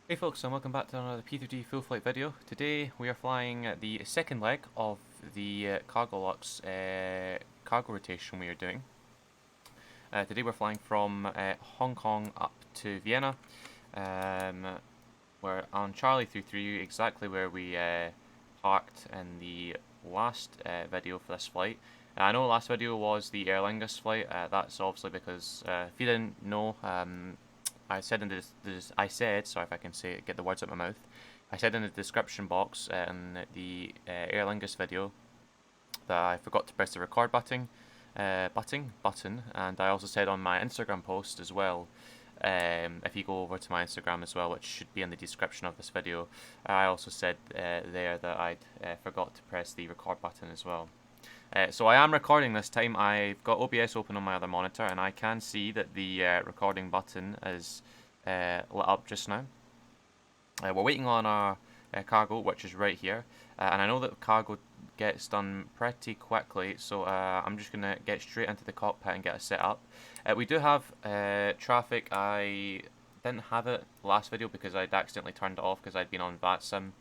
Hey folks, and welcome back to another P3D full flight video. Today we are flying the second leg of the Cargolux cargo rotation we are doing. Today we're flying from Hong Kong up to Vienna. We're on Charlie 33, exactly where we parked in the last video for this flight. I know the last video was the Aer Lingus flight. That's obviously because, if you didn't know, I said in sorry if I can say it, get the words out of my mouth. I said in the description box in the Aer Lingus video that I forgot to press the record button, and I also said on my Instagram post as well. If you go over to my Instagram as well, which should be in the description of this video, I also said there that I'd forgot to press the record button as well. So I am recording this time. I've got OBS open on my other monitor, and I can see that the recording button is lit up just now. We're waiting on our cargo, which is right here, and I know that cargo gets done pretty quickly, so I'm just going to get straight into the cockpit and get it set up. We do have traffic. I didn't have it last video because I'd accidentally turned it off because I'd been on VATSIM.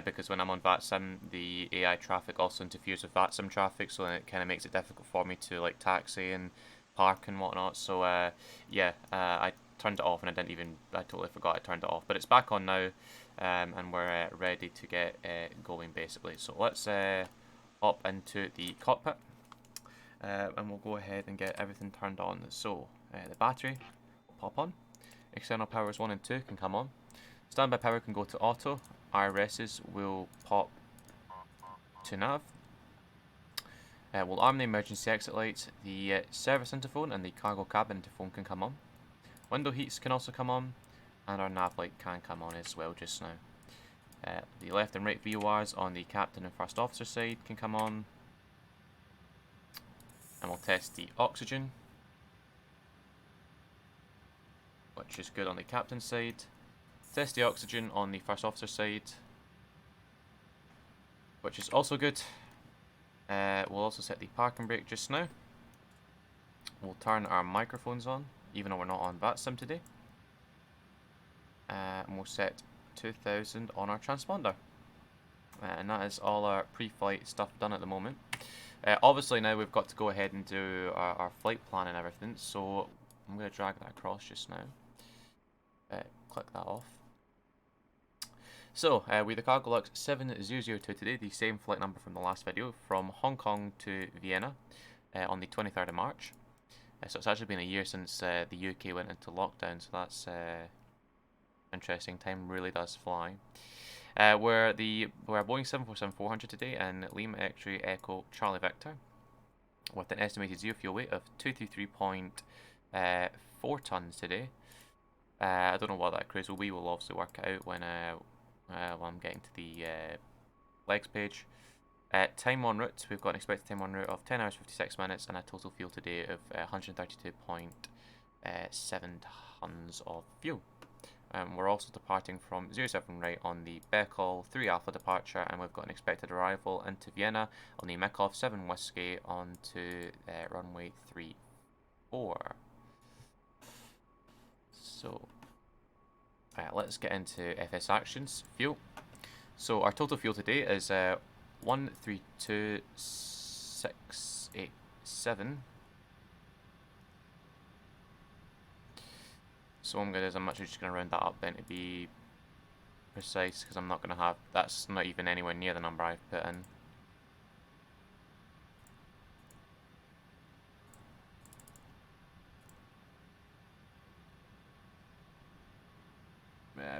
Because when I'm on VATSIM, the AI traffic also interferes with VATSIM traffic, so then it kind of makes it difficult for me to like taxi and park and whatnot. So yeah, I turned it off and I totally forgot I turned it off. But it's back on now, and we're ready to get going basically. So let's hop into the cockpit, and we'll go ahead and get everything turned on. So the battery will pop on. External powers 1 and 2 can come on. Standby power can go to auto. IRSs will pop to nav. We'll arm the emergency exit lights. The service interphone and the cargo cabin interphone can come on. Window heats can also come on, and our nav light can come on as well just now. The left and right VORs on the captain and first officer side can come on. And we'll test the oxygen, which is good on the captain's side. Test the oxygen on the first officer side, which is also good. We'll also set the parking brake just now. We'll turn our microphones on, even though we're not on VATSIM today. And we'll set 2000 on our transponder. And that is all our pre-flight stuff done at the moment. Obviously now we've got to go ahead and do our flight plan and everything, so I'm going to drag that across just now. Click that off. So, we're the Cargolux 7002 today, the same flight number from the last video, from Hong Kong to Vienna on the 23rd of March. So it's actually been a year since the UK went into lockdown, so that's interesting. Time really does fly. We're a Boeing 747-400 today in Lima X-Ray Echo Charlie Victor, with an estimated zero fuel weight of 233.4 tons today. I don't know what that cruise will be. We'll obviously work it out when I'm getting to the legs page. Time en route, we've got an expected time en route of 10 hours 56 minutes and a total fuel today of 132.7 tons of fuel. We're also departing from 07 right on the Beckel 3 Alpha departure, and we've got an expected arrival into Vienna on the Mikov 7 Whiskey onto runway 34. So, let's get into FS actions. Fuel. So our total fuel today is 132,687. So what I'm going to do is I'm actually just going to round that up then to be precise, because I'm not going to have, that's not even anywhere near the number I've put in.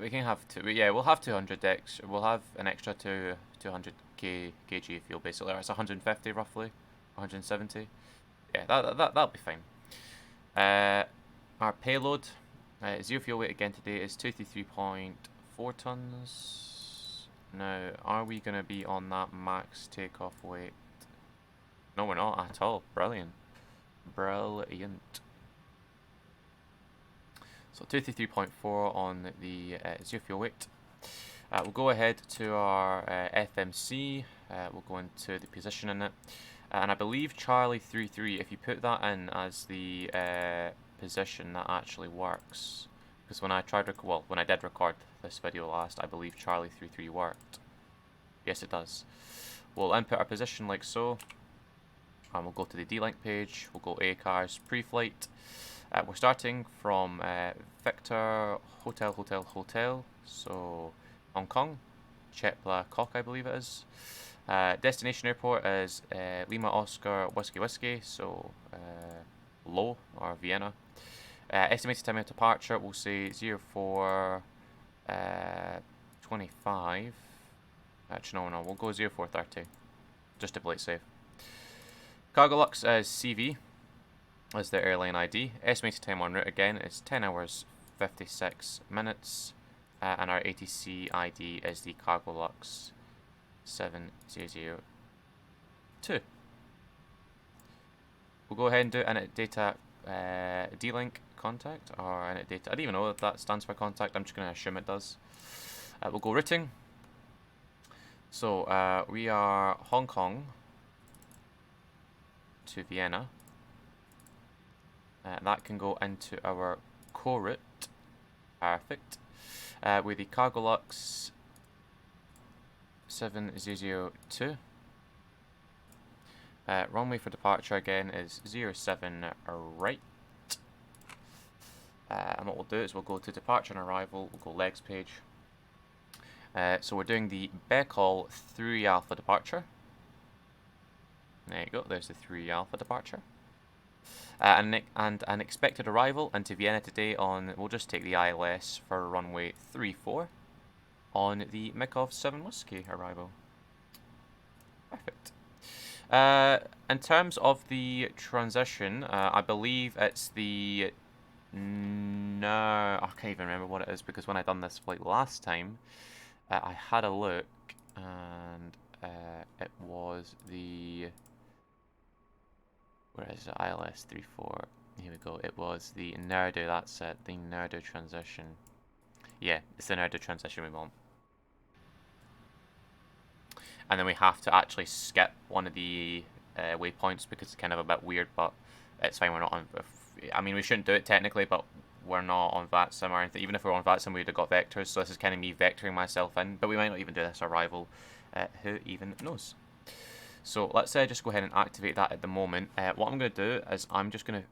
We can have we'll have 200 extra. We'll have an extra 200 kg fuel basically. It's 150 roughly, 170. Yeah, that'll be fine. Our payload, zero fuel weight again today is 233.4 tons. Now, are we gonna be on that max takeoff weight? No, we're not at all. Brilliant. So 233.4 on the zero fuel weight. We'll go ahead to our FMC. We'll go into the position in it. And I believe Charlie 33, if you put that in as the position, that actually works. Because when I tried when I did record this video last, I believe Charlie 33 worked. Yes, it does. We'll input our position like so, and we'll go to the D-Link page. We'll go ACARS pre-flight. We're starting from Victor Hotel Hotel Hotel, so Hong Kong, Chetla Cock, I believe it is. Destination airport is Lima Oscar Whiskey Whiskey, so low, or Vienna. Estimated time of departure, we'll say 0425. Actually, no, we'll go 0430, just to play it safe. Cargolux is CV, as the airline ID. Estimated time en route again is 10 hours 56 minutes, and our ATC ID is the Cargolux 7002. We'll go ahead and do init data D-Link contact, or init data. I don't even know if that stands for contact, I'm just going to assume it does. We'll go routing. So we are Hong Kong to Vienna. That can go into our core route. Perfect. With the Cargolux 7002. Runway for departure again is 07 right. And what we'll do is we'll go to departure and arrival, we'll go legs page. So we're doing the Becall 3 Alpha departure. There you go, there's the 3 Alpha departure. And an expected arrival into Vienna today on, we'll just take the ILS for runway 34 on the Mikov 7 Whiskey arrival. Perfect. In terms of the transition, I believe it's the... No, I can't even remember what it is, because when I done this flight last time, I had a look, and it was the... Where is it? ILS 34. Here we go. It was the Nerdo, that's it. The Nerdo transition. Yeah, it's the Nerdo transition we want. And then we have to actually skip one of the waypoints because it's kind of a bit weird, but it's fine. We're not on... I mean, we shouldn't do it technically, but we're not on VATSIM or anything. Even if we were on VATSIM, we'd have got vectors, so this is kind of me vectoring myself in. But we might not even do this arrival. Who even knows? So let's just go ahead and activate that at the moment. What I'm going to do is I'm just going to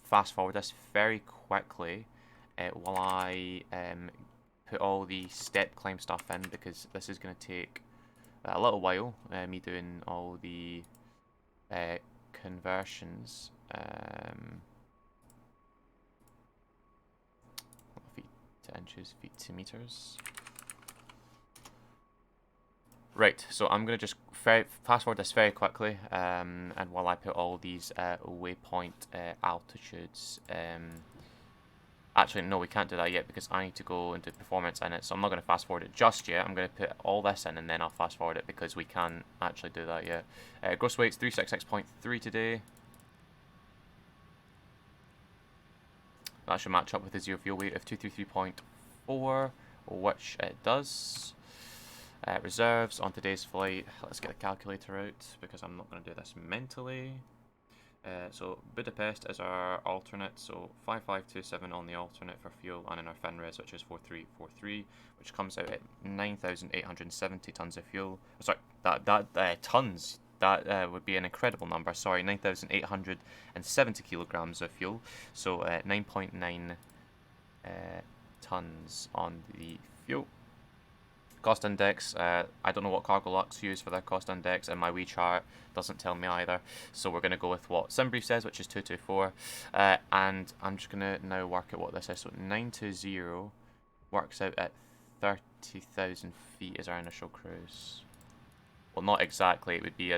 fast forward this very quickly while I put all the step climb stuff in, because this is going to take a little while, me doing all the conversions. Feet to inches, feet to meters. Right, so I'm going to just fast forward this very quickly, and while I put all these waypoint altitudes, actually no, we can't do that yet because I need to go into performance in it, so I'm not going to fast forward it just yet. I'm going to put all this in and then I'll fast forward it because we can't actually do that yet. Gross weight's 366.3 today. That should match up with the zero fuel weight of 233.4, which it does. Reserves on today's flight. Let's get the calculator out because I'm not going to do this mentally. So Budapest is our alternate, so 5527 on the alternate for fuel, and in our FinRes, which is 4343, which comes out at 9,870 tons of fuel. Sorry, tons. That would be an incredible number. Sorry, 9,870 kilograms of fuel. So 9.9 tons on the fuel. Cost index, I don't know what Cargolux use for their cost index, and my wee chart doesn't tell me either. So we're going to go with what SimBrief says, which is 224. And I'm just going to now work out what this is. So 920 works out at 30,000 feet is our initial cruise. Well, not exactly. It would be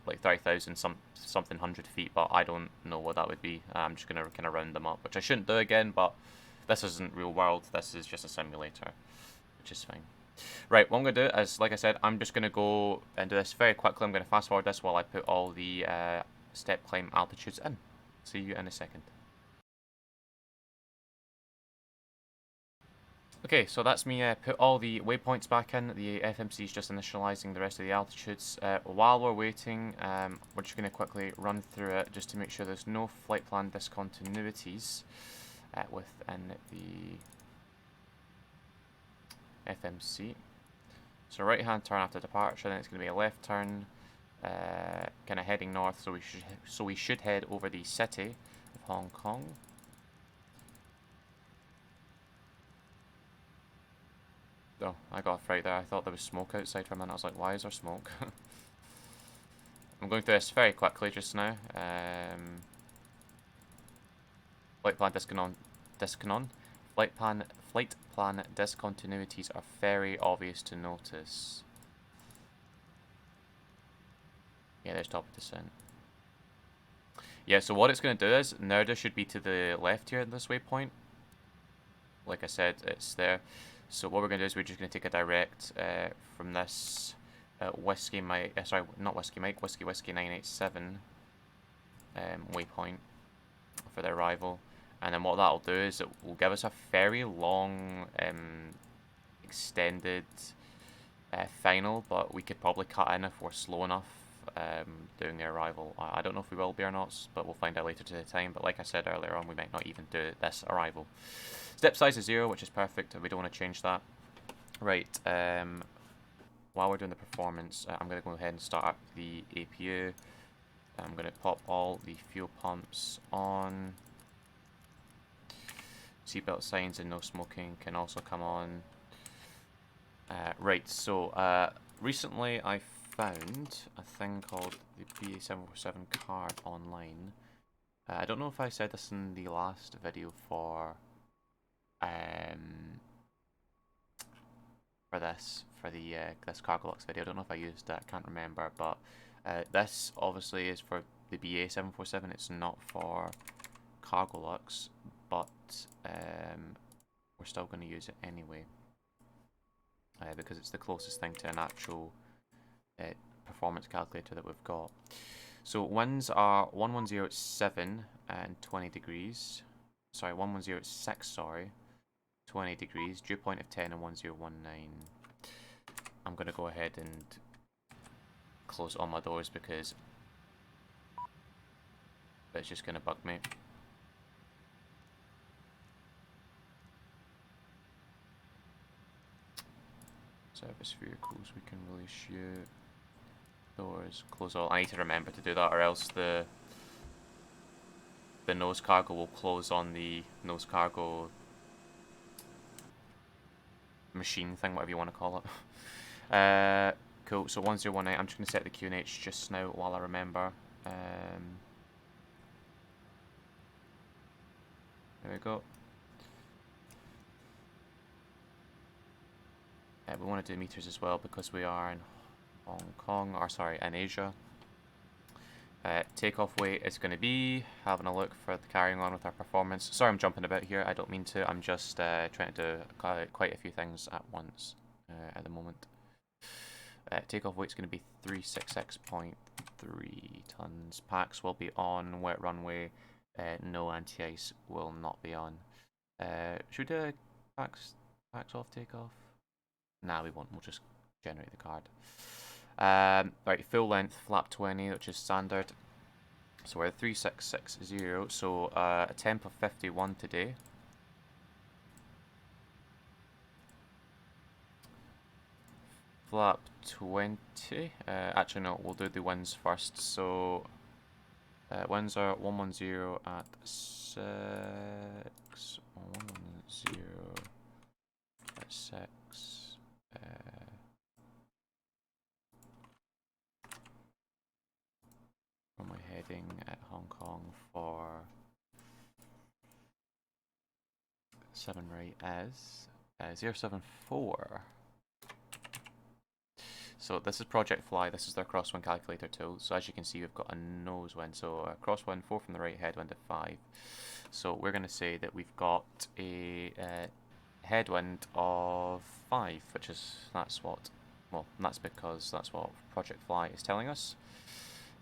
like 30,000 something hundred feet, but I don't know what that would be. I'm just going to kind of round them up, which I shouldn't do again, but this isn't real world. This is just a simulator, which is fine. Right, what I'm going to do is, like I said, I'm just going to go and do this very quickly. I'm going to fast forward this while I put all the step climb altitudes in. See you in a second. Okay, so that's me put all the waypoints back in. The FMC is just initializing the rest of the altitudes. While we're waiting, we're just going to quickly run through it just to make sure there's no flight plan discontinuities within the FMC. So right hand turn after departure, then it's going to be a left turn, kind of heading north. So we should head over the city of Hong Kong. Oh, I got a fright there. I thought there was smoke outside for a minute. I was like, why is there smoke? I'm going through this very quickly just now. Flight plan discontinuities are very obvious to notice. Yeah, there's top of descent. Yeah, so what it's going to do is, Nerda should be to the left here at this waypoint. Like I said, it's there. So what we're going to do is we're just going to take a direct from this Whiskey Mike 987 waypoint for the arrival. And then what that'll do is it will give us a very long extended final, but we could probably cut in if we're slow enough doing the arrival. I don't know if we will be or not, but we'll find out later to the time. But like I said earlier on, we might not even do this arrival. Step size is 0, which is perfect. We don't want to change that. Right, while we're doing the performance, I'm going to go ahead and start up the APU. I'm going to pop all the fuel pumps on. Seatbelt signs and no smoking can also come on. Right, so recently I found a thing called the BA747 card online. I don't know if I said this in the last video for this Cargolux video. I don't know if I used that, I can't remember, but this obviously is for the BA747. It's not for Cargolux, but we're still going to use it anyway because it's the closest thing to an actual performance calculator that we've got. So winds are 1107 and 20 degrees. Sorry, 1106, sorry. 20 degrees, dew point of 10 and 1019. I'm going to go ahead and close all my doors because it's just going to bug me. Service vehicles, we can really shoot. Doors, close all. I need to remember to do that, or else the nose cargo will close on the nose cargo machine thing, whatever you want to call it. Cool, so 1019, I'm just going to set the QNH just now while I remember. There we go. We want to do meters as well because we are in Hong Kong, or sorry, in Asia. Takeoff weight is going to be, having a look for carrying on with our performance. Sorry I'm jumping about here, I don't mean to, I'm just trying to do quite a few things at once at the moment. Takeoff weight is going to be 366.3 tons. Packs will be on, wet runway, no anti-ice will not be on. Should we do packs off takeoff? Nah, we won't, we'll just generate the card. Right, full length, flap 20, which is standard. So we're at 3660, so a temp of 51 today. Flap 20, actually no, we'll do the winds first. So winds are 110 at 6, 110 at 6. Am I heading at Hong Kong for 7 right as 074. So this is Project Fly, this is their Crosswind Calculator tool. So as you can see, we've got a nose wind, so crosswind 4 from the right, headwind of 5. So we're going to say that we've got a headwind of 5, which is, that's what Project Fly is telling us.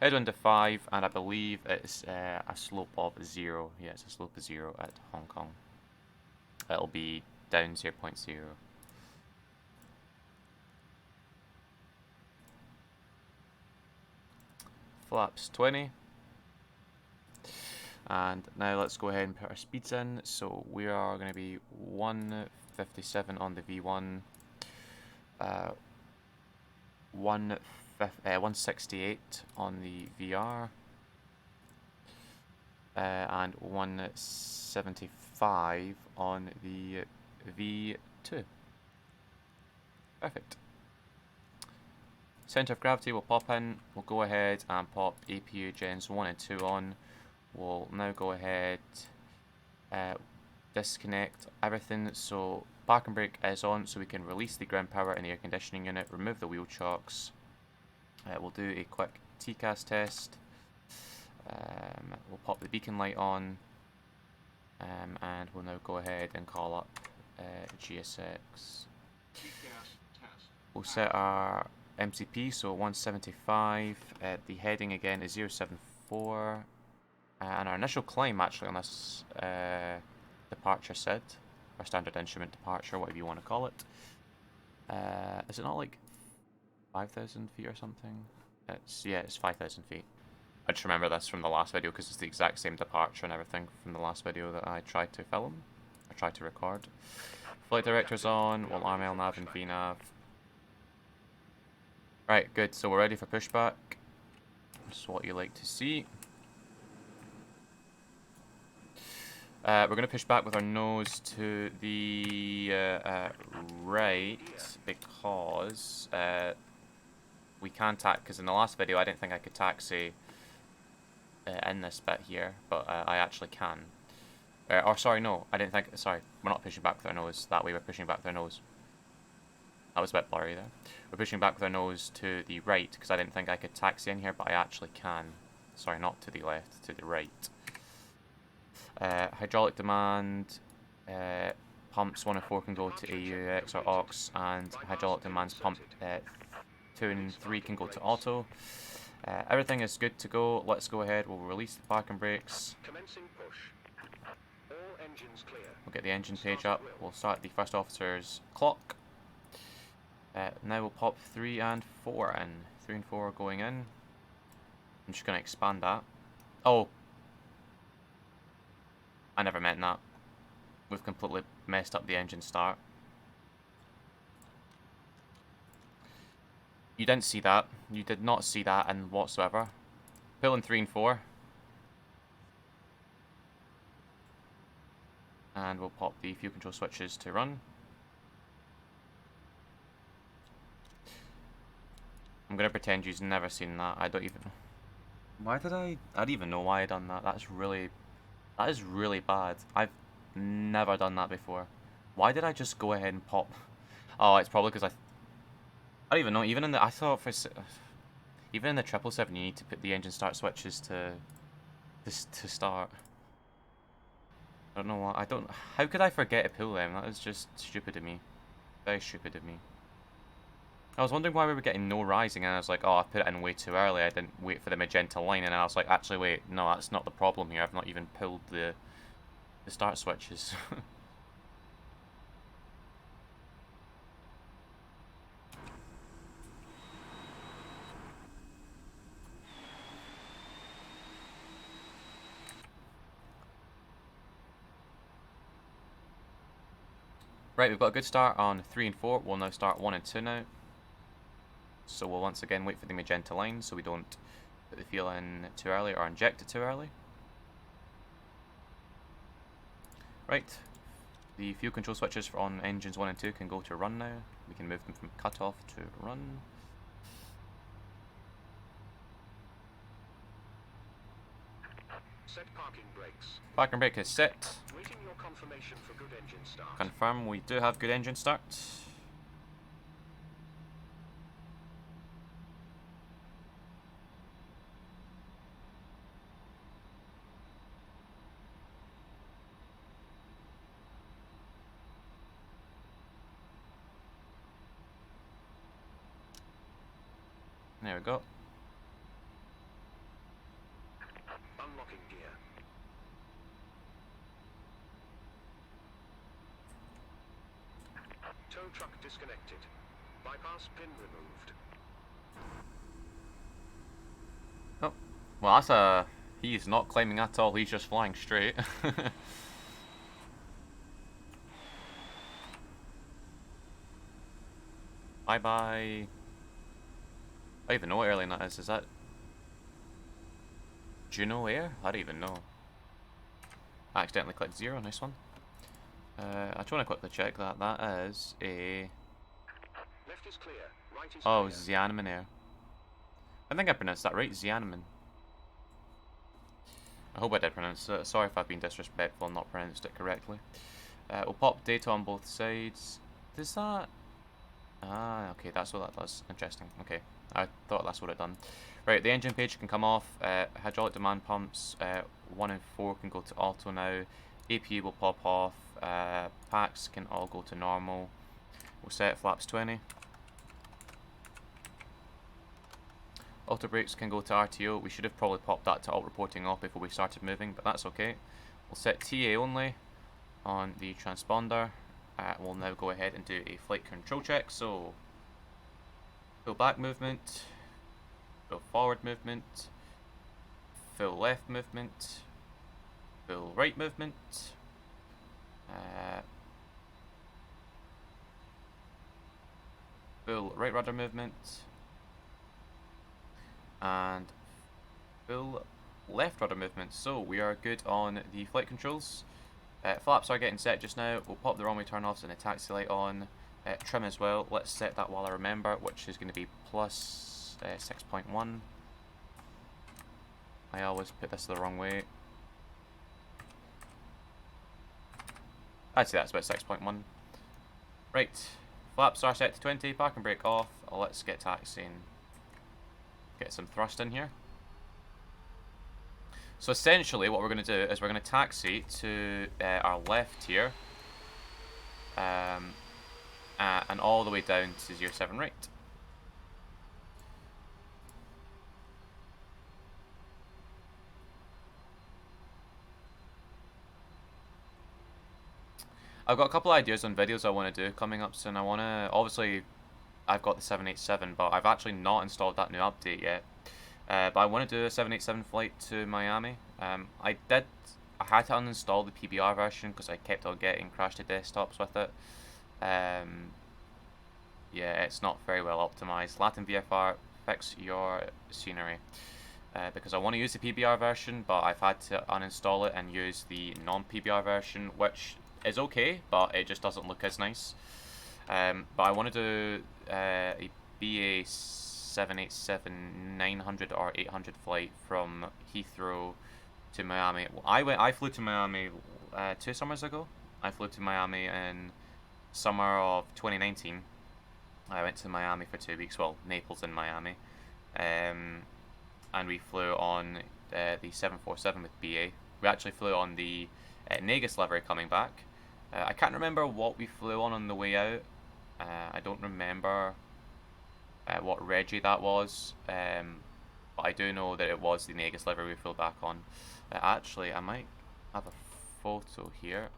Headwind of 5, and I believe it's a slope of 0. Yeah, it's a slope of 0 at Hong Kong. It'll be down 0.0. Flaps 20. And now let's go ahead and put our speeds in. So we are going to be 157 on the V1. 168 on the VR, and 175 on the V2. Perfect. Center of gravity will pop in. We'll go ahead and pop APU gens 1 and 2 on. We'll now go ahead, disconnect everything. So parking brake is on, so we can release the ground power in the air conditioning unit, remove the wheel chocks. We'll do a quick TCAS test. We'll pop the beacon light on, and we'll now go ahead and call up GSX. We'll set our MCP, so 175. The heading again is 074, and our initial climb actually on this departure SID, or standard instrument departure, whatever you want to call it. Is it not like 5,000 feet or something? It's 5,000 feet. I just remember this from the last video because it's the exact same departure and everything from the last video that I tried to film, or tried to record. Flight director's on, we'll RML nav and VNav. Right, good, so we're ready for pushback. That's what you like to see. We're going to push back with our nose to the right, because we can taxi, because in the last video I didn't think I could taxi in this bit here, but I actually can. Or sorry, no, I didn't think, sorry, we're not pushing back with our nose, that way we're pushing back with our nose. That was a bit blurry there. We're pushing back with our nose to the right, because I didn't think I could taxi in here, but I actually can. Sorry, not to the left, to the right. Hydraulic demand, pumps 1 and 4 can go to AUX or AUX, and hydraulic demands pump 2 and 3 can go to auto. Everything is good to go. Let's go ahead, we'll release the parking brakes. We'll get the engine page up, we'll start the first officer's clock. Now we'll pop 3 and 4 in. 3 and 4 are going in. I'm just going to expand that. Oh! I never meant that. We've completely messed up the engine start. You didn't see that. You did not see that in whatsoever. Pull in 3 and 4. And we'll pop the fuel control switches to run. I'm gonna pretend you've never seen that. I don't even... Why did I don't even know why I done that. That is really bad. I've never done that before. Why did I just go ahead and pop... Oh, it's probably because I don't even know. Even in the... I thought for... Even in the 777 you need to put the engine start switches to start. I don't know why. I don't... How could I forget to pull them? That is just stupid of me. Very stupid of me. I was wondering why we were getting no rising, and I was like, oh, I put it in way too early. I didn't wait for the magenta line, and I was like, actually, wait, no, that's not the problem here. I've not even pulled the start switches. Right, we've got a good start on 3 and 4. We'll now start 1 and 2 now. So we'll once again wait for the magenta line so we don't put the fuel in too early or inject it too early. Right, the fuel control switches on engines 1 and 2 can go to run now. We can move them from cutoff to run. Set parking brakes. Parking brake is set. Waiting your confirmation for good engine start. Confirm we do have good engine start. There we go. Unlocking gear. Tow truck disconnected. Bypass pin removed. Oh, well that's a... He's not climbing at all, he's just flying straight. Bye bye. I don't even know what airline that is. Is that Juno Air? I don't even know. I accidentally clicked 0. Nice one. I just want to quickly check that. That is a... Left is clear. Right is Oh, clear. Xiamen Air. I think I pronounced that right. Xiamen. I hope I did pronounce it. Sorry if I've been disrespectful and not pronounced it correctly. We'll pop data on both sides. Does that... Ah, okay, that's what that does. Interesting. Okay, I thought that's what it done. Right, the engine page can come off. Hydraulic demand pumps 1 and 4 can go to auto now. APU will pop off. Packs can all go to normal. We'll set flaps 20. Auto brakes can go to RTO. We should have probably popped that to alt reporting off before we started moving, but that's okay. We'll set TA only on the transponder. We'll now go ahead and do a flight control check. So, full back movement, full forward movement, full left movement, full right movement, full right rudder movement, and full left rudder movement. So we are good on the flight controls. Flaps are getting set just now. We'll pop the runway turn-offs and the taxi light on. Trim as well. Let's set that while I remember, which is going to be plus 6.1. I always put this the wrong way. I'd say that's about 6.1. Right. Flaps are set to 20. Park and brake off. Let's get taxiing. Get some thrust in here. So essentially what we're going to do is we're going to taxi to our left here. And all the way down to 07 right. I've got a couple of ideas on videos I want to do coming up soon. I want to, obviously, I've got the 787, but I've actually not installed that new update yet. But I want to do a 787 flight to Miami. I had to uninstall the PBR version because I kept on getting crash to desktops with it. Yeah, it's not very well optimized. Latin VFR, fix your scenery. Because I want to use the PBR version, but I've had to uninstall it and use the non-PBR version, which is okay, but it just doesn't look as nice. But I want to do a BA 787-900 or 800 flight from Heathrow to Miami. I flew to Miami 2 summers ago. I flew to Miami in summer of 2019. I went to Miami for 2 weeks. Well, Naples and Miami, and we flew on the 747 with BA. We actually flew on the Negus livery coming back. I can't remember what we flew on the way out. I don't remember what Reggie that was, but I do know that it was the Negus livery we flew back on. Actually, I might have a photo here.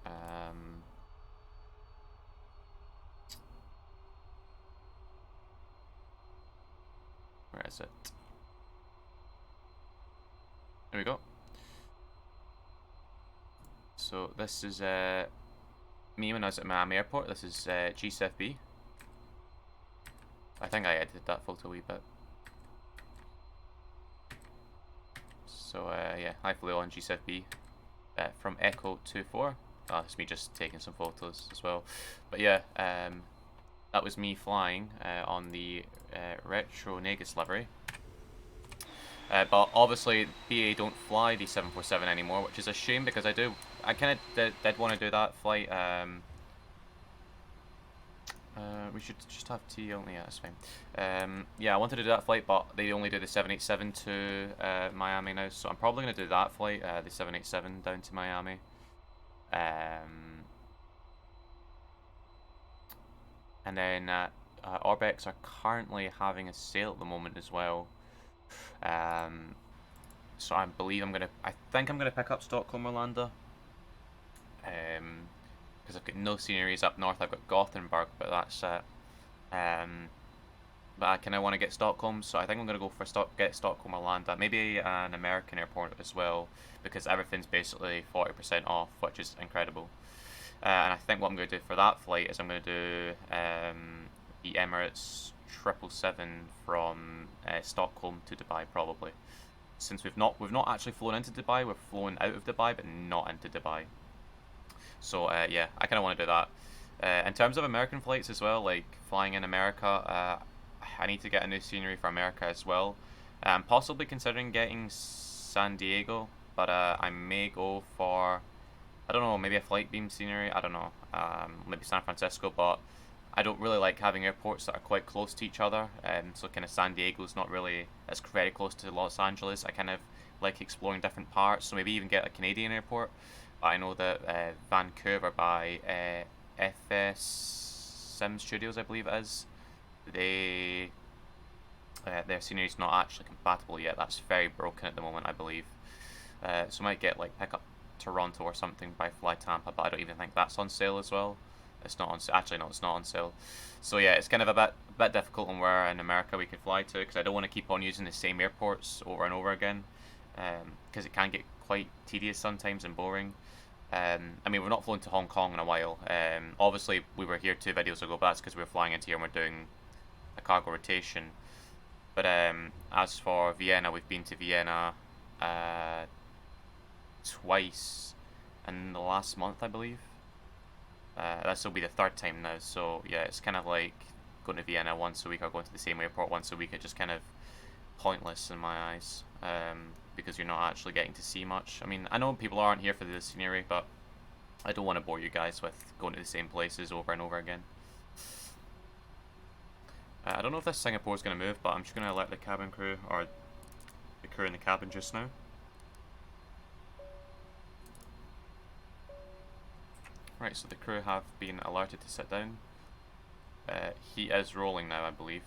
Where is it? There we go. So this is me when I was at Miami Airport. This is GCFB. I think I edited that photo a wee bit. So yeah, I flew on GCFB from Echo 24. Oh, it's me just taking some photos as well. But yeah, that was me flying on the retro Negus livery. But obviously BA don't fly the 747 anymore, which is a shame because I kind of did want to do that flight. We should just have T only. Yeah, that's fine. Yeah, I wanted to do that flight, but they only do the 787 to Miami now, so I'm probably going to do that flight, the 787 down to Miami. And then Orbex are currently having a sale at the moment as well. So I think I'm gonna pick up Stockholm Orlando. Because I've got no sceneries up north. I've got Gothenburg, but that's it. But I kind of want to get Stockholm, so I think I'm gonna go for get Stockholm Orlando, maybe an American airport as well, because everything's basically 40% off, which is incredible. And I think what I'm gonna do for that flight is I'm gonna do the Emirates 777 from Stockholm to Dubai probably. Since we've not actually flown into Dubai, we've flown out of Dubai but not into Dubai. So yeah, I kind of want to do that. In terms of American flights as well, like flying in America, I need to get a new scenery for America as well. I'm possibly considering getting San Diego, but I may go for, I don't know, maybe a flight beam scenery, I don't know, maybe San Francisco, but I don't really like having airports that are quite close to each other, so kind of San Diego's not really, it's very close to Los Angeles. I kind of like exploring different parts, so maybe even get a Canadian airport. But I know that Vancouver by FS Sim Studios, I believe it is, their scenery's not actually compatible yet. That's very broken at the moment, I believe. So I might get like pick up Toronto or something by Fly Tampa, but I don't even think that's on sale as well. It's not on sale. Actually, no, it's not on sale. So yeah, it's kind of a bit difficult on where in America we could fly to, because I don't want to keep on using the same airports over and over again, because it can get quite tedious sometimes and boring. I mean, we're not flown to Hong Kong in a while. Obviously, we were here 2 videos ago, but that's because we were flying into here and we're doing a cargo rotation. But as for Vienna, we've been to Vienna twice in the last month, I believe. This will be the 3rd time now, so yeah, it's kind of like going to Vienna once a week or going to the same airport once a week. It's just kind of pointless in my eyes, because you're not actually getting to see much. I mean, I know people aren't here for the scenery, but I don't want to bore you guys with going to the same places over and over again. I don't know if this Singapore is going to move, but I'm just going to let the cabin crew, or the crew in the cabin just now. Right, so the crew have been alerted to sit down. He is rolling now, I believe.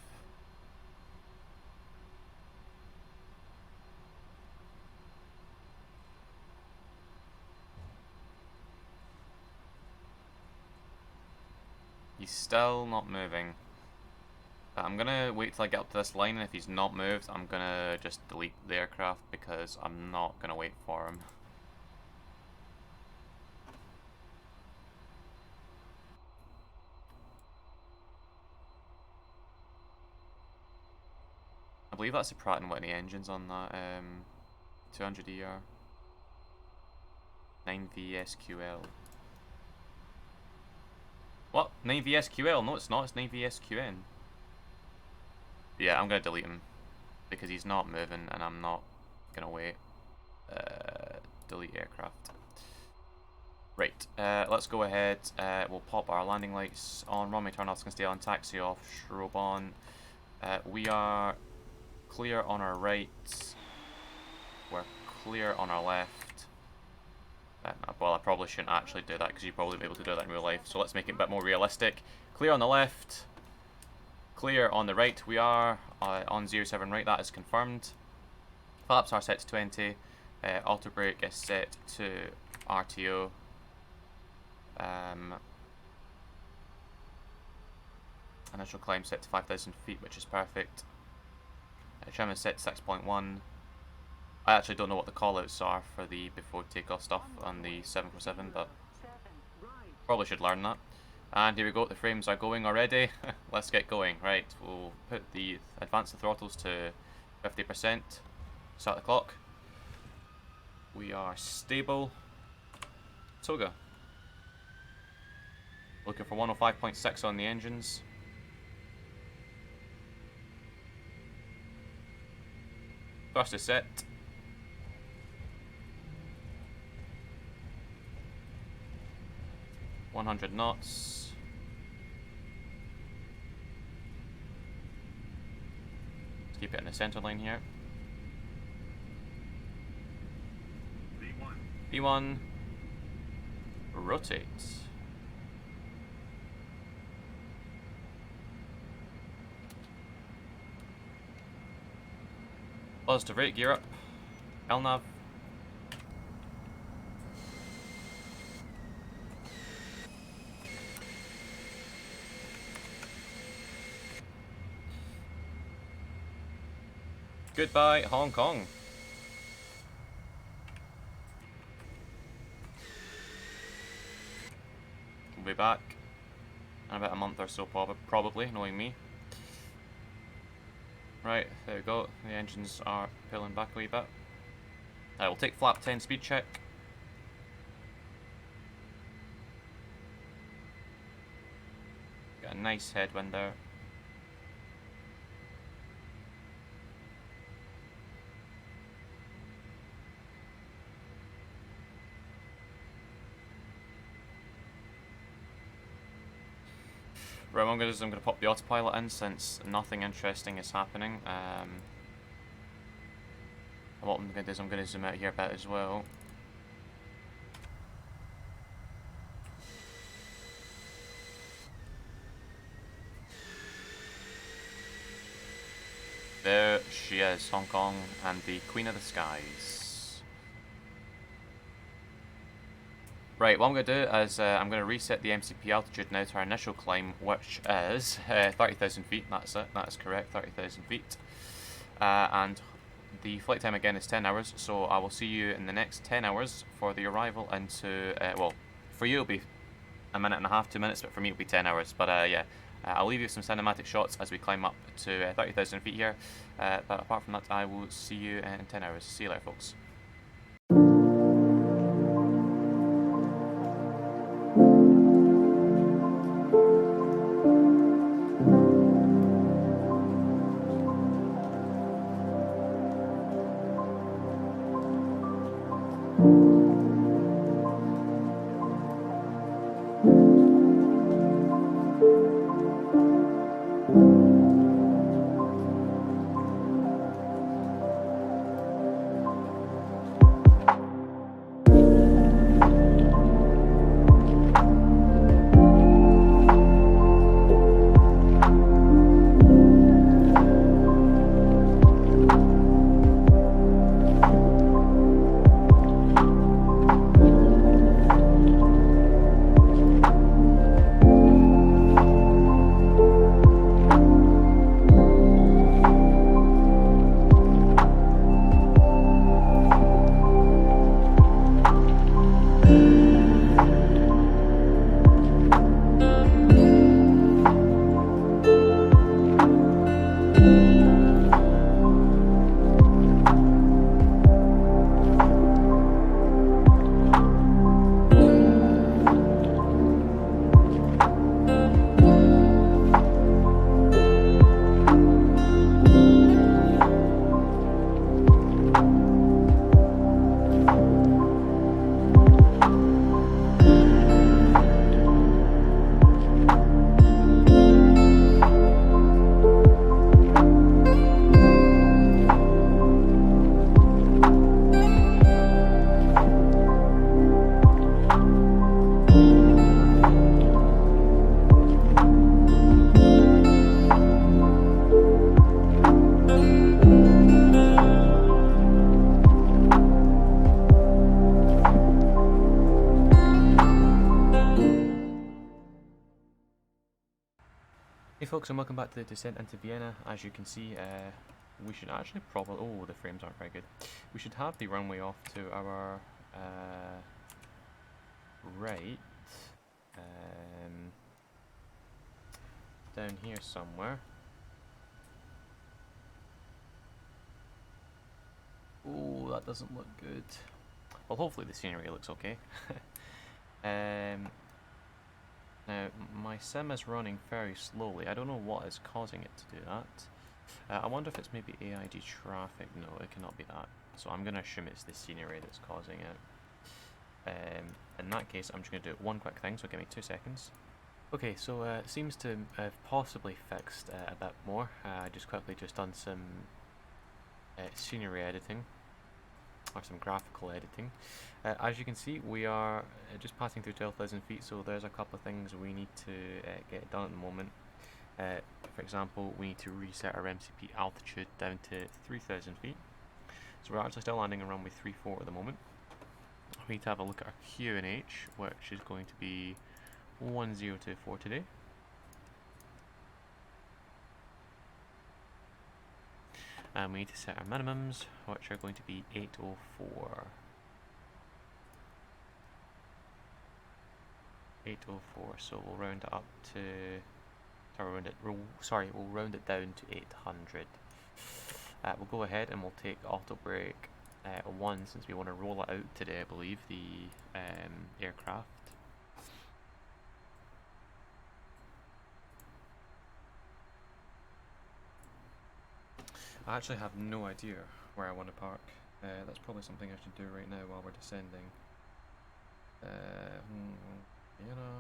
He's still not moving. I'm gonna wait till I get up to this line, and if he's not moved, I'm gonna just delete the aircraft, because I'm not gonna wait for him. I believe that's a Pratt & Whitney engines on that 200ER 9VSQL. What? 9VSQL? No, it's not. It's 9VSQN. Yeah, I'm gonna delete him because he's not moving, and I'm not gonna wait. Delete aircraft. Right, let's go ahead. We'll pop our landing lights on. Runway turn off's gonna stay on. Taxi off. Strobe on. We are clear on our right. We're clear on our left. Well, I probably shouldn't actually do that, because you'd probably be able to do that in real life. So let's make it a bit more realistic. Clear on the left. Clear on the right. We are on 07 right. That is confirmed. Flaps are set to 20. Auto brake is set to RTO. Initial climb set to 5,000 feet, which is perfect. Trim is set to 6.1. I actually don't know what the callouts are for the before takeoff stuff on the 747, but probably should learn that. And here we go, the frames are going already. Let's get going. Right, we'll advance the throttles to 50%. Start the clock. We are stable. Toga. Looking for 105.6 on the engines. Thrust is set. .100 knots. Let's keep it in the center line here. V1. Rotate. Positive rate, gear up. LNAV. Goodbye, Hong Kong. We'll be back in about a month or so, probably, knowing me. Right, there we go. The engines are pulling back a wee bit. I will take flap 10 speed check. Got a nice headwind there. Right, what I'm going to do is I'm going to pop the autopilot in since nothing interesting is happening. What I'm going to do is I'm going to zoom out here a bit as well. There she is, Hong Kong, and the Queen of the Skies. Right, what I'm going to do is I'm going to reset the MCP altitude now to our initial climb, which is 30,000 feet. That's it, that is correct, 30,000 feet. And the flight time again is 10 hours, so I will see you in the next 10 hours for the arrival into, well, for you it'll be a minute and a half, 2 minutes, but for me it'll be 10 hours. But yeah, I'll leave you some cinematic shots as we climb up to 30,000 feet here. But apart from that, I will see you in 10 hours. See you later, folks. Hey folks, and welcome back to the descent into Vienna. As you can see, we should actually probably... Oh, the frames aren't very good. We should have the runway off to our right. Down here somewhere. Oh, that doesn't look good. Well, hopefully the scenery looks okay. Now, my sim is running very slowly. I don't know what is causing it to do that. I wonder if it's maybe AIG traffic. No, it cannot be that. So I'm going to assume it's the scenery that's causing it. In that case, I'm just going to do one quick thing, so give me 2 seconds. Okay, so it seems to have possibly fixed a bit more. I just quickly done some scenery editing, or some graphical editing. As you can see, we are just passing through 12,000 feet, so there's a couple of things we need to get done at the moment. For example, we need to reset our MCP altitude down to 3,000 feet. So we're actually still landing on runway 34 at the moment. We need to have a look at our QNH, which is going to be 1024 today. And we need to set our minimums, which are going to be 804. 804, so we'll round it up to, we'll round it down to 800. We'll go ahead and we'll take auto brake 1, since we want to roll it out today, I believe, the aircraft. I actually have no idea where I want to park. That's probably something I should do right now while we're descending. Vienna.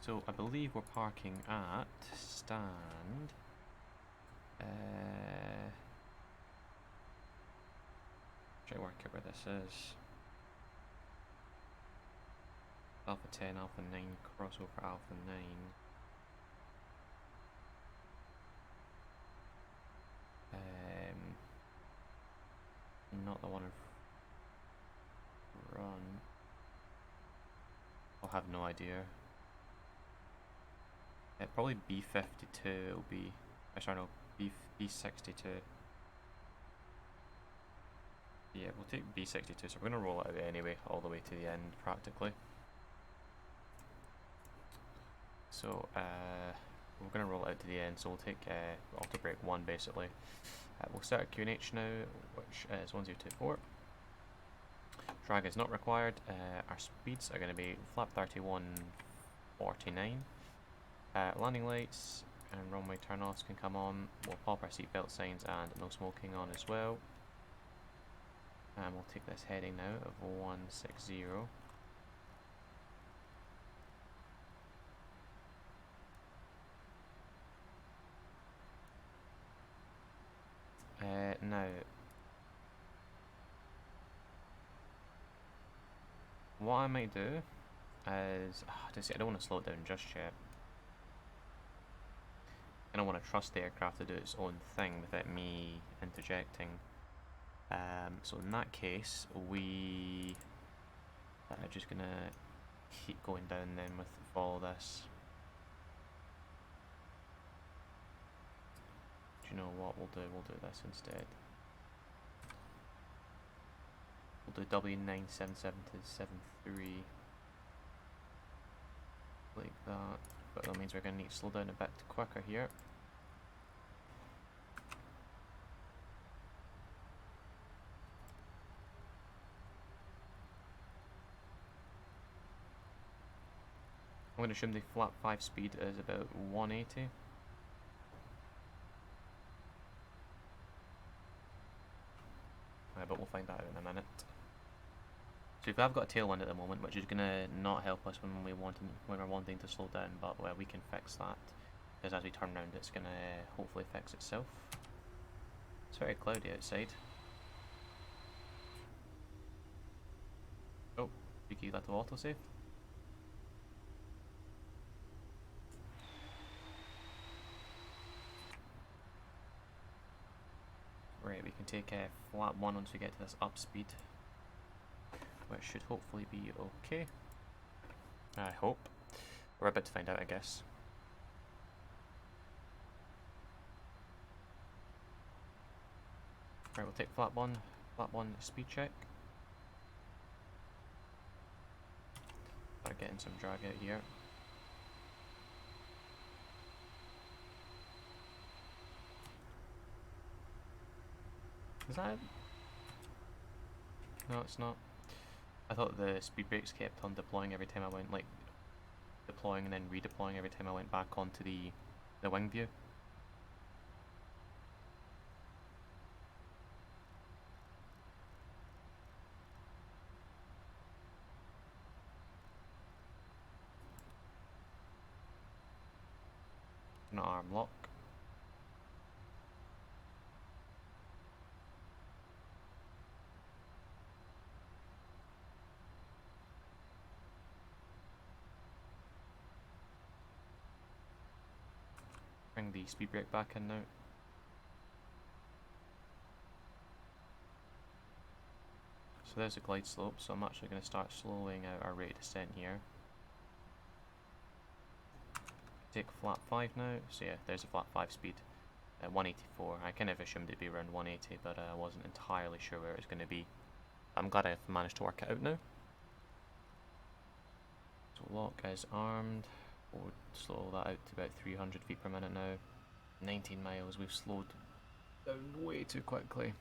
So I believe we're parking at stand. Try to work out where this is. Alpha 10, Alpha 9, crossover Alpha 9. Not the one in front. I'll have no idea. Probably B52 will be. Sorry, no, B62. Yeah, we'll take B62, so we're going to roll it out anyway, all the way to the end, practically. So, we're going to roll it out to the end, so we'll take auto brake 1, basically. We'll set our QNH now, which is 1024. Drag is not required. Our speeds are going to be flap 3149. Landing lights and runway turn-offs can come on. We'll pop our seatbelt signs and no smoking on as well. And we'll take this heading now of 160. Now, what I might do is, I don't want to slow it down just yet. I don't want to trust the aircraft to do its own thing without me interjecting. So in that case, we are just gonna keep going down then with follow this. Do you know what we'll do? We'll do this instead. We'll do W977 to 73 like that, but that means we're going to need to slow down a bit quicker here. I'm going to assume the flap 5 speed is about 180. But we'll find that out in a minute. So if I've got a tailwind at the moment, which is going to not help us when we're wanting to slow down, but well, we can fix that, because as we turn around it's going to hopefully fix itself. It's very cloudy outside. Oh, cheeky little autosave. Right, we can take flap 1 once we get to this up speed, which should hopefully be okay. I hope. We're about to find out, I guess. Right, we'll take flap 1 speed check. Start getting some drag out here. Is that it? No, it's not. I thought the speed brakes kept on deploying every time I went, like, deploying and then redeploying every time I went back onto the wing view. Not arm lock. Bring the speed brake back in now. So there's a glide slope, so I'm actually going to start slowing out our rate of descent here. Take flat 5 now, so yeah, there's a flat 5 speed. 184, I kind of assumed it'd be around 180, but I wasn't entirely sure where it was going to be. I'm glad I've managed to work it out now. So lock is armed, we'll slow that out to about 300 feet per minute now. 19 miles, we've slowed down way too quickly.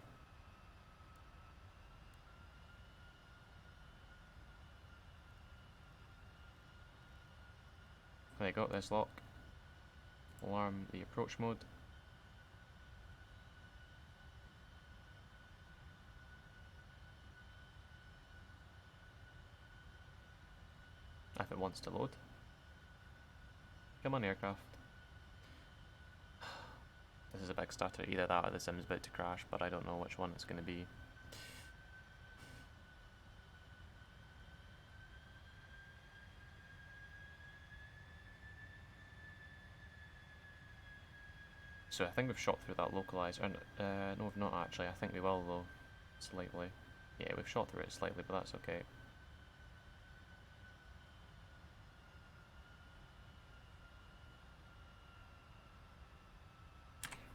There you go, this lock. Alarm the approach mode. If it wants to load. Come on, aircraft. This is a big stutter, either that or the sim's about to crash, but I don't know which one it's going to be. So I think we've shot through that localizer. No, we've not actually. I think we will though, slightly. Yeah, we've shot through it slightly, but that's okay.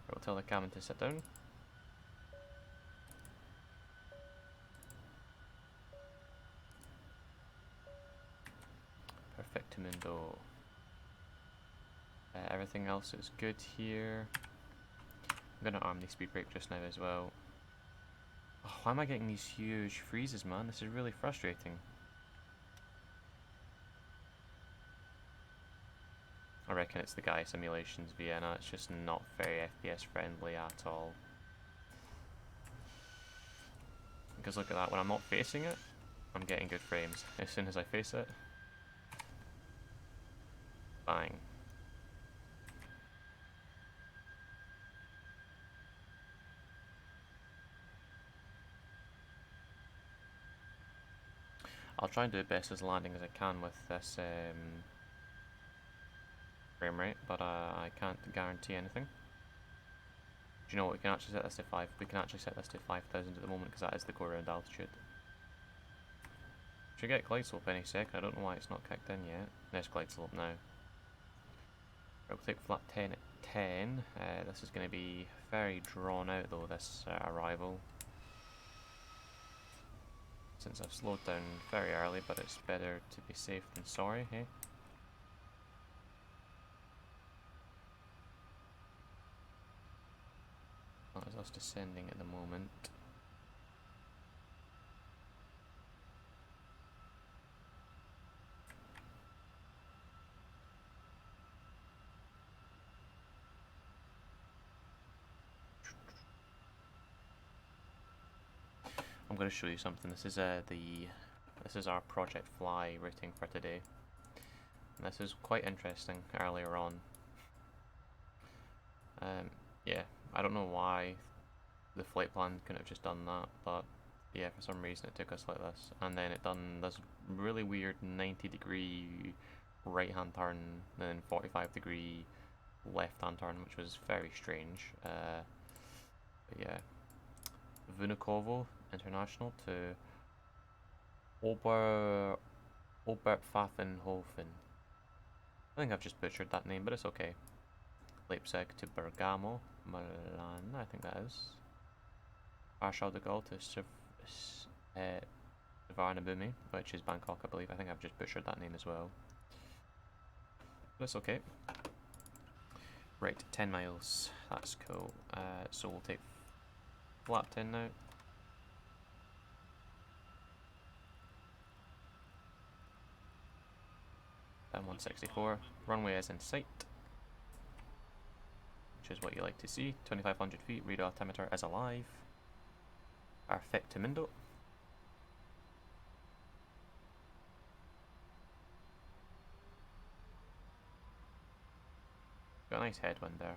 We'll tell the cabin to sit down. Perfectamundo. Everything else is good here. I'm gonna arm the speed brake just now as well. Oh, why am I getting these huge freezes, man? This is really frustrating. I reckon it's the Gaia Simulations Vienna. It's just not very FPS friendly at all. Because look at that, when I'm not facing it, I'm getting good frames. As soon as I face it, bang. I'll try and do the best as landing as I can with this frame rate, but I can't guarantee anything. Do you know what, we can actually set this to 5. We can actually set this to 5,000 at the moment because that is the go around altitude. Should get glide slope any second. I don't know why it's not kicked in yet. There's glide slope now. We'll take flat 10 at 10. This is going to be very drawn out though, this arrival. Since I've slowed down very early, but it's better to be safe than sorry, hey? That is us descending at the moment. I'm going to show you something. This is our Project Fly routing for today. And this is quite interesting earlier on. Yeah, I don't know why the flight plan couldn't have just done that, but yeah, for some reason it took us like this. And then it done this really weird 90-degree right hand turn, and then 45-degree left hand turn, which was very strange. But yeah, Vunukovo International to Oberpfaffenhofen. I think I've just butchered that name, but it's okay. Leipzig to Bergamo, Milan, I think that is. Warsaw de Gaulle to Varnabumi, which is Bangkok, I believe. I think I've just butchered that name as well. But it's okay. Right, 10 miles. That's cool. So we'll take flat 10 now. Down 164. Runway is in sight, which is what you like to see. 2,500 feet, radar altimeter is alive. Perfectamundo. Got a nice headwind there.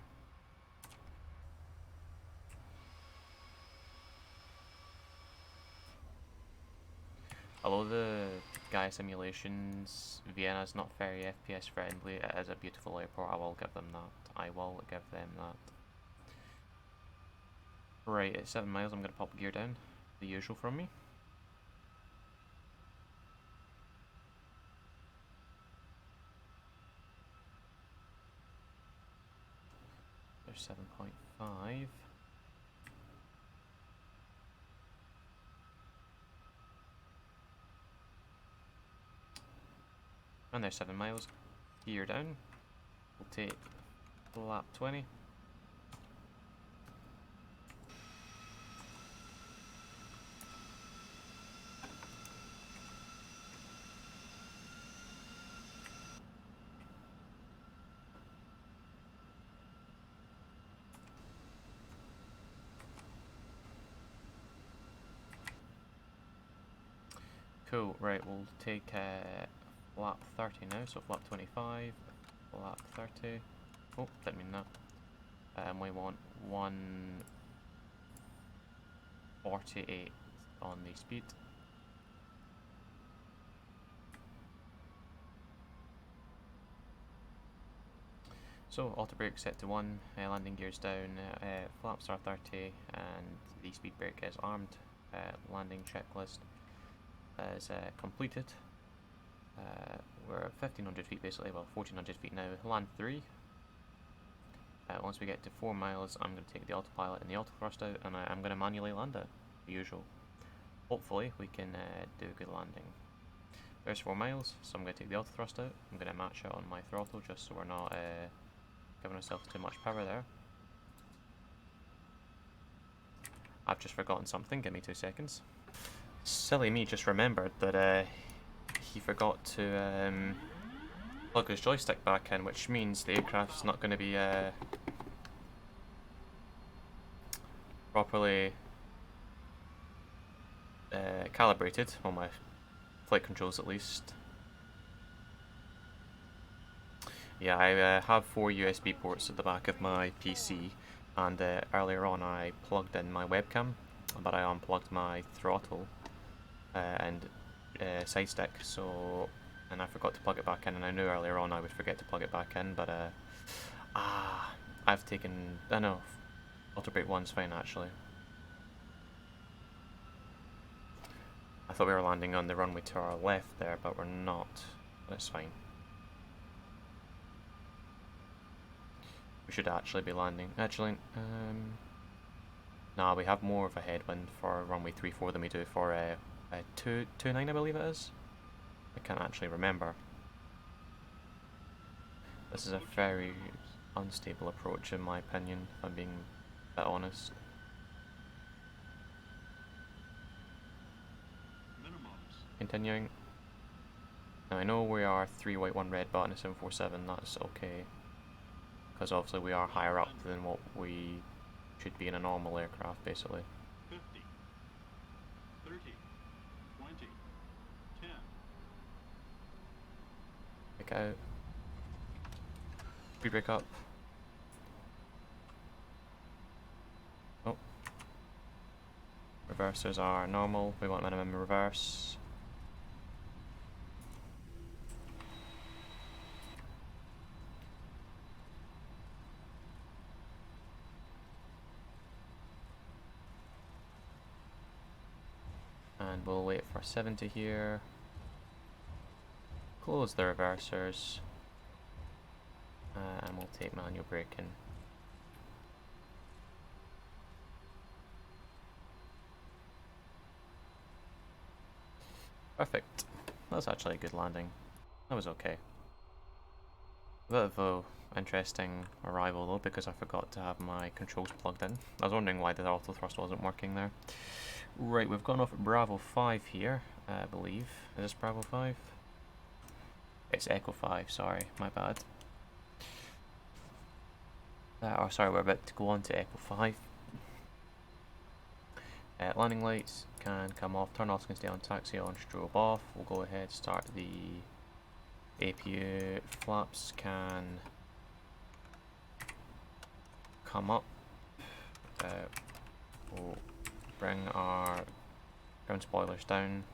Although the Gaia Simulations Vienna is not very FPS friendly, it is a beautiful airport. I will give them that. I will give them that. Right, at 7 miles I'm going to pop gear down. The usual from me. 7.5. And there's 7 miles. Gear down. We'll take lap 20. Cool, right, we'll take lap 30 now, so lap 25, lap 30, oh, didn't mean that, we want 148 on the speed. So, auto brake set to 1, landing gears down, flaps are 30, and the speed brake is armed. Landing checklist is completed. We're at 1500 feet basically, well 1400 feet now, land 3. Once we get to 4 miles, I'm going to take the autopilot and the auto thrust out, and I'm going to manually land it, the usual. Hopefully we can do a good landing. There's 4 miles, so I'm going to take the auto thrust out. I'm going to match it on my throttle just so we're not giving ourselves too much power there. I've just forgotten something, give me 2 seconds. Silly me just remembered that he forgot to plug his joystick back in, which means the aircraft's not going to be properly calibrated, on my flight controls at least. Yeah, I have 4 USB ports at the back of my PC, and earlier on I plugged in my webcam, but I unplugged my throttle and side stick, so, and I forgot to plug it back in, and I knew earlier on I would forget to plug it back in, but I've taken, I know, auto brake 1's fine actually. I thought we were landing on the runway to our left there, but we're not. That's fine. We should actually be landing. Actually, nah, we have more of a headwind for runway 34 than we do for 29, I believe it is. I can't actually remember. This is a very unstable approach in my opinion, if I'm being a bit honest. Continuing. Now I know we are 3 white 1 red, but in a 747 that's okay, because obviously we are higher up than what we should be in a normal aircraft basically. 50, 30, 20, 10. Pick out. Speed brake up. Oh. Reversers are normal, we want minimum reverse. And we'll wait for 70 here. Close the reversers. And we'll take manual braking. Perfect. That's actually a good landing. That was okay. A bit of a interesting arrival though, because I forgot to have my controls plugged in. I was wondering why the auto thrust wasn't working there. Right, we've gone off at Bravo 5 here, I believe. Is this Bravo 5? It's Echo 5, sorry, my bad. Or sorry, we're about to go on to Echo 5. Landing lights can come off, turn off, can stay on, taxi on, strobe off. We'll go ahead, start the APU. Flaps can come up. We'll bring our ground spoilers down,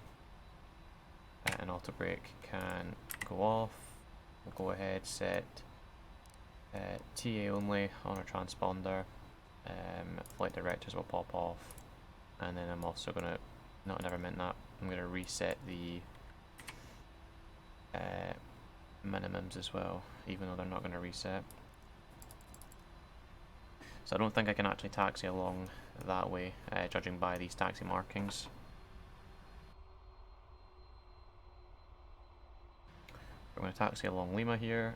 and auto brake can go off. We'll go ahead, set TA only on our transponder. Flight directors will pop off, and then I'm also gonna, no, I never meant that, I'm gonna reset the minimums as well, even though they're not gonna reset. So I don't think I can actually taxi along that way, judging by these taxi markings. We're going to taxi along Lima here.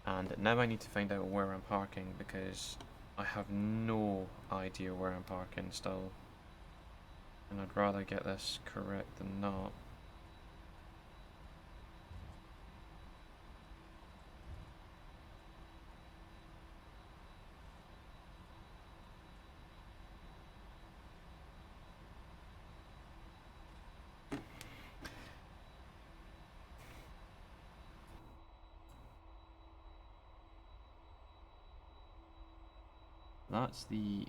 And now I need to find out where I'm parking, because I have no idea where I'm parking still. And I'd rather get this correct than not. That's the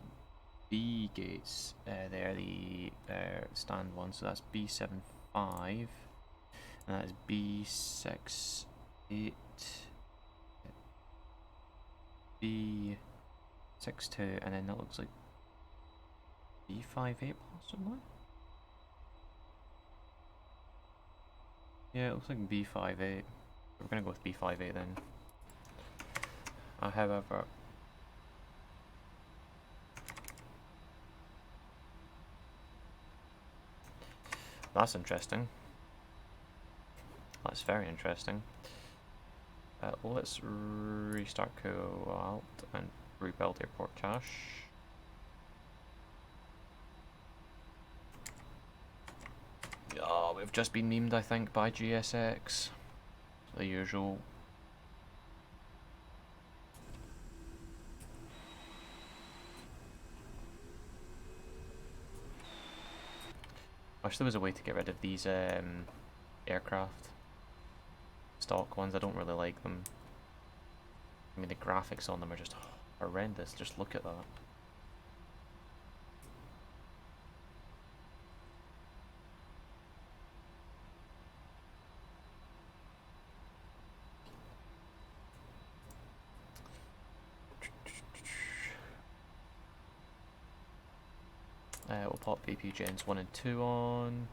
B gates there, the stand one, so that's B75, and that is B68, B62, and then that looks like B58 possibly? Yeah, it looks like B58. We're gonna go with B58 then. However, that's interesting. That's very interesting. Let's restart Co-Alt and rebuild airport cache. Oh, we've just been memed, I think, by GSX. The usual. Wish there was a way to get rid of these aircraft stock ones. I don't really like them. I mean, the graphics on them are just horrendous. Just look at that. We'll pop VP Gens 1 and 2 on.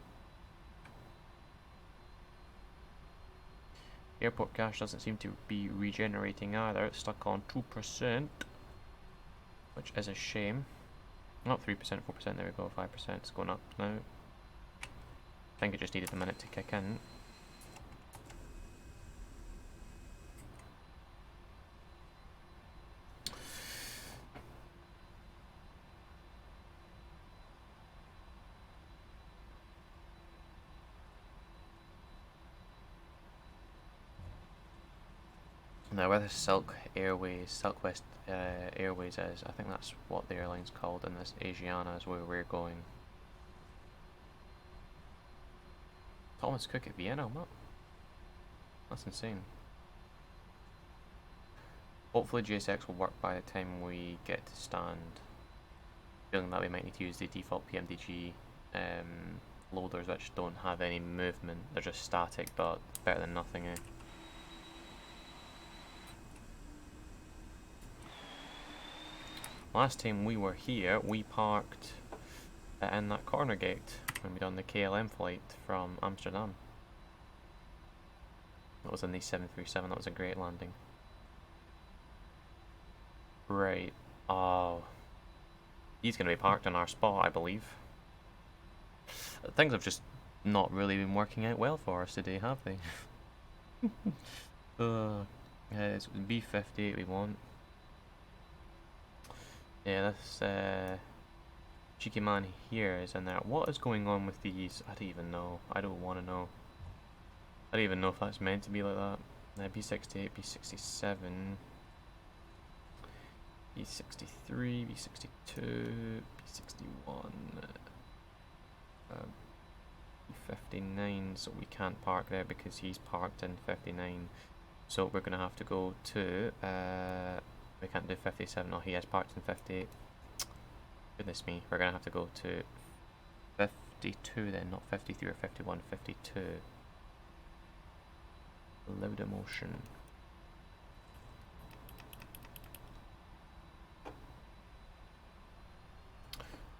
Airport cache doesn't seem to be regenerating either. It's stuck on 2%, which is a shame. Not 3%, 4%, there we go, 5%. It's going up now. I think it just needed a minute to kick in. Now where the Southwest Airways is, I think that's what the airline's called, and this Asiana is where we're going. Thomas Cook at Vienna, what? That's insane. Hopefully GSX will work by the time we get to stand. Feeling that we might need to use the default PMDG loaders, which don't have any movement. They're just static, but better than nothing, eh? Last time we were here, we parked in that corner gate when we done the KLM flight from Amsterdam. That was in the 737, that was a great landing. Right, oh. He's going to be parked in our spot, I believe. Things have just not really been working out well for us today, have they? It's B58 we want. Yeah, this cheeky man here is in there. What is going on with these? I don't even know. I don't want to know. I don't even know if that's meant to be like that. B68, B67, B63, B62, B61, B59. So we can't park there because he's parked in 59. So we're going to have to go to... we can't do 57, no, he has parked in 58. Goodness me, we're going to have to go to 52 then, not 53 or 51, 52. Load emotion.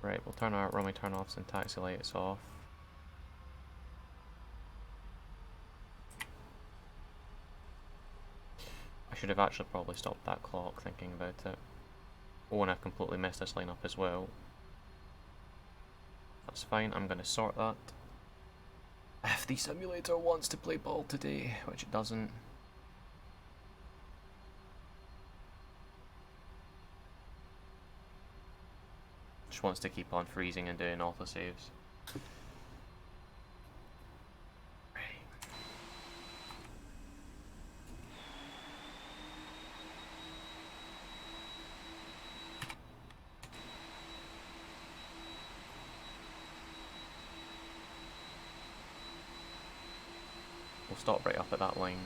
Right, we'll turn our runway turn offs and taxi lights off. should have actually probably stopped that clock thinking about it. Oh, and I've completely messed this line up as well. That's fine, I'm going to sort that. If the simulator wants to play ball today, which it doesn't. Just wants to keep on freezing and doing autosaves. We'll stop right up at that line.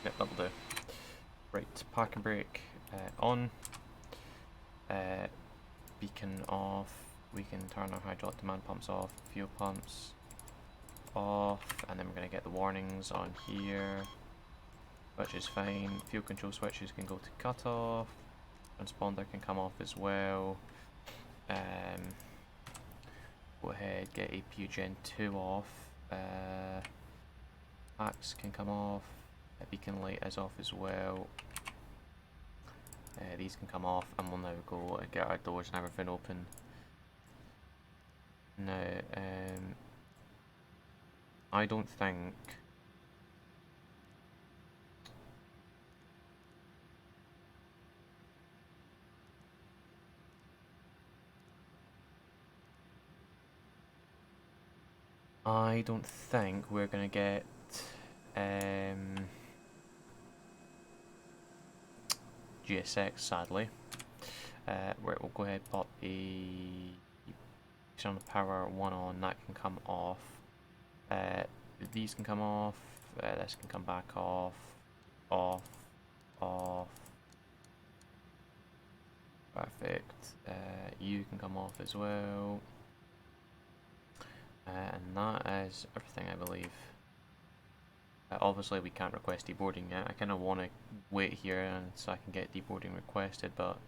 Yep, that'll do. Right, park and brake on. Beacon off. We can turn our hydraulic demand pumps off. Fuel pumps off. And then we're going to get the warnings on here, which is fine. Fuel control switches can go to cut off. Transponder can come off as well. Go ahead, get APU Gen 2 off. Packs can come off. Beacon light is off as well. These can come off, and we'll now go and get our doors and everything open. Now, I don't think we're gonna get GSX, sadly. Right, we'll go ahead and pop a external power 1 on, that can come off. These can come off, this can come back off, off, off. Perfect. You can come off as well. And that is everything, I believe. Obviously we can't request deboarding yet. I kind of want to wait here and so I can get deboarding requested, but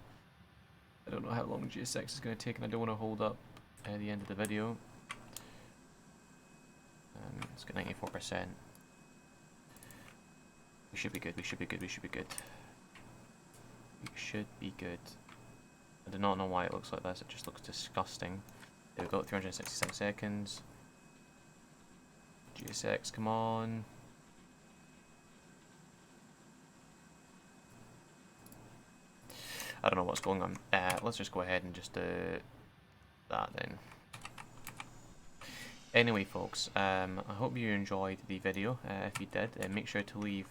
I don't know how long GSX is going to take and I don't want to hold up the end of the video. Let's get 94%. We should be good, we should be good, we should be good. We should be good. I do not know why it looks like this, it just looks disgusting. There we go, 367 seconds. GSX, come on. I don't know what's going on. Let's just go ahead and just do that then. Anyway folks, I hope you enjoyed the video. If you did, make sure to leave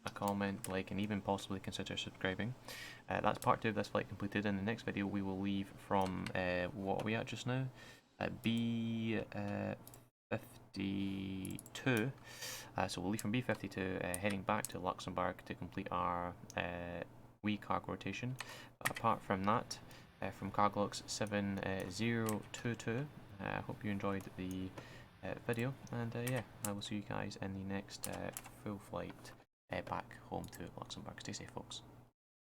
a comment, like, and even possibly consider subscribing. That's part 2 of this flight completed. In the next video we will leave from, what are we at just now? B52. So we'll leave from B52, heading back to Luxembourg to complete our wee cargo rotation. Apart from that, from Cargolux 7022, I hope you enjoyed the video, and yeah, I will see you guys in the next full flight back home to Luxembourg. Stay safe, folks.